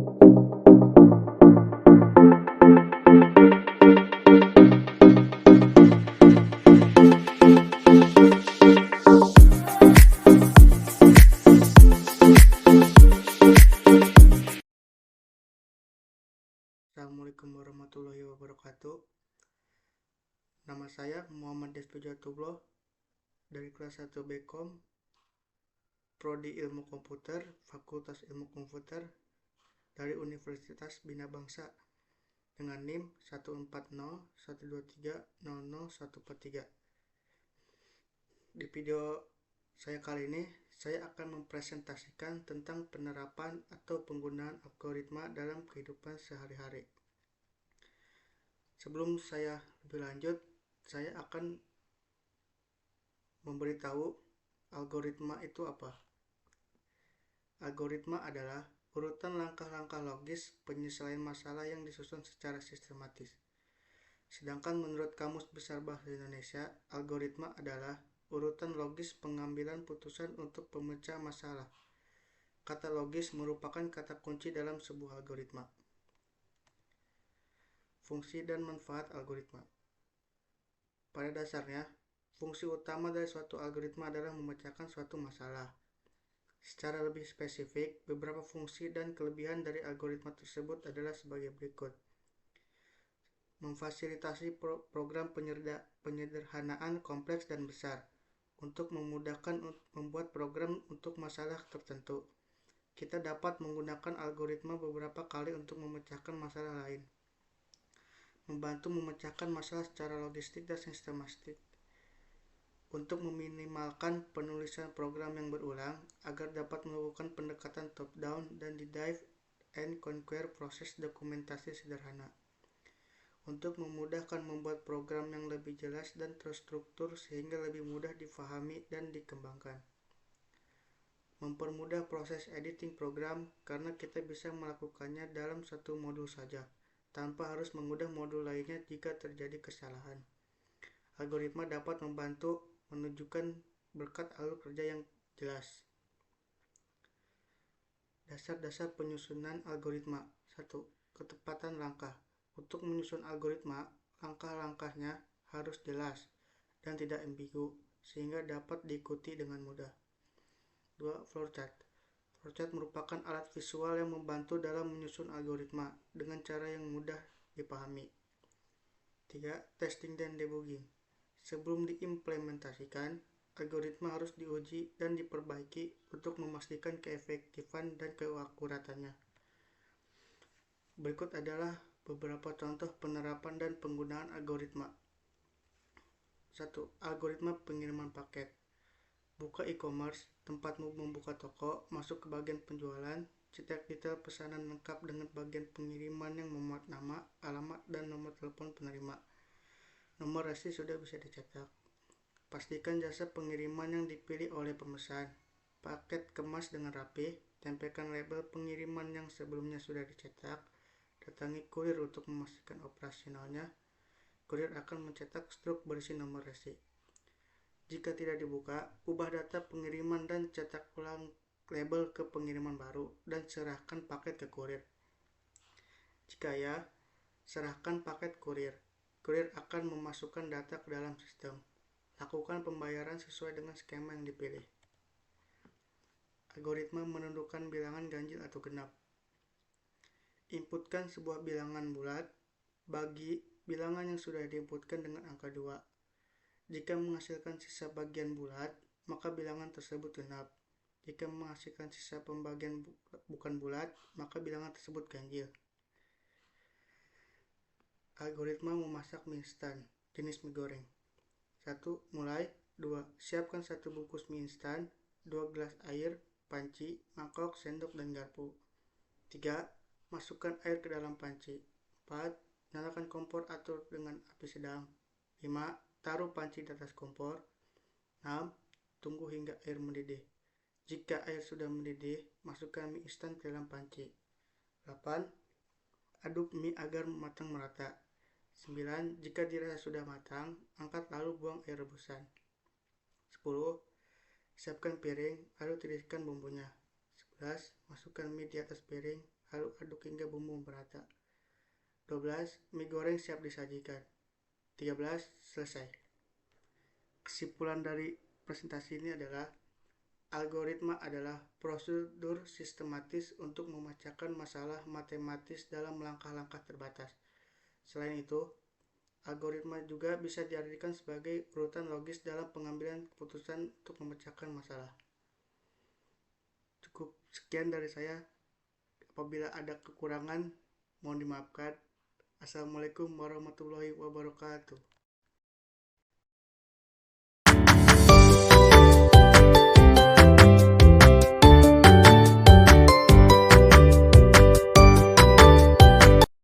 Assalamualaikum warahmatullahi wabarakatuh. Nama saya Muhammad Desbujatullah dari kelas 1 Bkom, Prodi Ilmu Komputer, Fakultas Ilmu Komputer dari Universitas Bina Bangsa dengan NIM 14012300143. Di video saya kali ini, saya akan mempresentasikan tentang penerapan atau penggunaan algoritma dalam kehidupan sehari-hari. Sebelum saya lebih lanjut, saya akan memberitahu algoritma itu apa. Algoritma adalah urutan langkah-langkah logis penyelesaian masalah yang disusun secara sistematis. Sedangkan menurut Kamus Besar Bahasa Indonesia, algoritma adalah urutan logis pengambilan putusan untuk pemecah masalah. Kata logis merupakan kata kunci dalam sebuah algoritma. Fungsi dan manfaat algoritma. Pada dasarnya, fungsi utama dari suatu algoritma adalah memecahkan suatu masalah. Secara lebih spesifik, beberapa fungsi dan kelebihan dari algoritma tersebut adalah sebagai berikut. Memfasilitasi program penyederhanaan kompleks dan besar untuk memudahkan membuat program untuk masalah tertentu. Kita dapat menggunakan algoritma beberapa kali untuk memecahkan masalah lain. Membantu memecahkan masalah secara logistik dan sistematik. Untuk meminimalkan penulisan program yang berulang agar dapat melakukan pendekatan top-down dan divide and conquer proses dokumentasi sederhana. Untuk memudahkan membuat program yang lebih jelas dan terstruktur sehingga lebih mudah difahami dan dikembangkan. Mempermudah proses editing program karena kita bisa melakukannya dalam satu modul saja, tanpa harus mengubah modul lainnya jika terjadi kesalahan. Algoritma dapat membantu menunjukkan berkat alur kerja yang jelas. Dasar-dasar penyusunan algoritma. 1. Ketepatan langkah. Untuk menyusun algoritma, langkah-langkahnya harus jelas dan tidak ambigu, sehingga dapat diikuti dengan mudah. 2. Flowchart. Flowchart merupakan alat visual yang membantu dalam menyusun algoritma dengan cara yang mudah dipahami. 3. Testing dan debugging. Sebelum diimplementasikan, algoritma harus diuji dan diperbaiki untuk memastikan keefektifan dan keakuratannya. Berikut adalah beberapa contoh penerapan dan penggunaan algoritma. 1. Algoritma pengiriman paket. Buka e-commerce, tempatmu membuka toko, masuk ke bagian penjualan, cetak detail pesanan lengkap dengan bagian pengiriman yang memuat nama, alamat, dan nomor telepon penerima. Nomor resi sudah bisa dicetak. Pastikan jasa pengiriman yang dipilih oleh pemesan. Paket kemas dengan rapi, tempelkan label pengiriman yang sebelumnya sudah dicetak. Datangi kurir untuk memastikan operasionalnya. Kurir akan mencetak struk berisi nomor resi. Jika tidak dibuka, ubah data pengiriman dan cetak ulang label ke pengiriman baru dan serahkan paket ke kurir. Jika ya, serahkan paket kurir. Kurir akan memasukkan data ke dalam sistem. Lakukan pembayaran sesuai dengan skema yang dipilih. Algoritma menentukan bilangan ganjil atau genap. Inputkan sebuah bilangan bulat, bagi bilangan yang sudah diinputkan dengan angka 2. Jika menghasilkan sisa bagian bulat, maka bilangan tersebut genap. Jika menghasilkan sisa pembagian bukan bulat, maka bilangan tersebut ganjil. Algoritma memasak mie instan, jenis mie goreng. 1. Mulai. 2. Siapkan 1 bungkus mie instan, 2 gelas air, panci, mangkok, sendok, dan garpu. 3. Masukkan air ke dalam panci. 4. Nyalakan kompor atur dengan api sedang. 5. Taruh panci di atas kompor. 6. Tunggu hingga air mendidih. Jika air sudah mendidih, masukkan mie instan ke dalam panci. 8. Aduk mie agar matang merata. 9. Jika dirasa sudah matang, angkat lalu buang air rebusan. 10. Siapkan piring, lalu tiriskan bumbunya. 11. Masukkan mie di atas piring, lalu aduk hingga bumbu merata. 12. Mie goreng siap disajikan. 13. Selesai. Kesimpulan dari presentasi ini adalah algoritma adalah prosedur sistematis untuk memecahkan masalah matematis dalam langkah-langkah terbatas. Selain itu, algoritma juga bisa diartikan sebagai urutan logis dalam pengambilan keputusan untuk memecahkan masalah. Cukup sekian dari saya. Apabila ada kekurangan, mohon dimaafkan. Assalamualaikum warahmatullahi wabarakatuh.